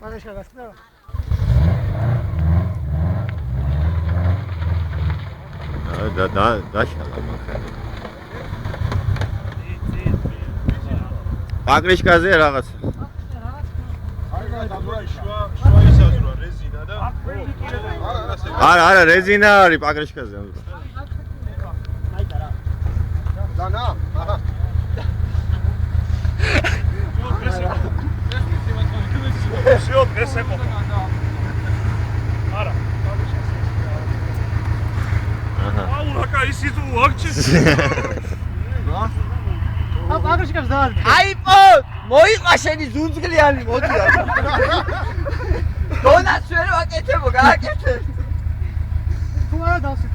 Pagashka gaskna. Da şala makhani. Pagrishkaze ragats. Ara rezina არის pagrishkaze. Dana. Всё, пресеко. Ара. აუ, რა ისიც ვაგჭის. Pagashka zdal. აიპო, მოიყვა შენი ზუნძგლიანი, მოდი რა. დონაც ვერ ვაკეთებო, გააკეთე. Tu ara davsit.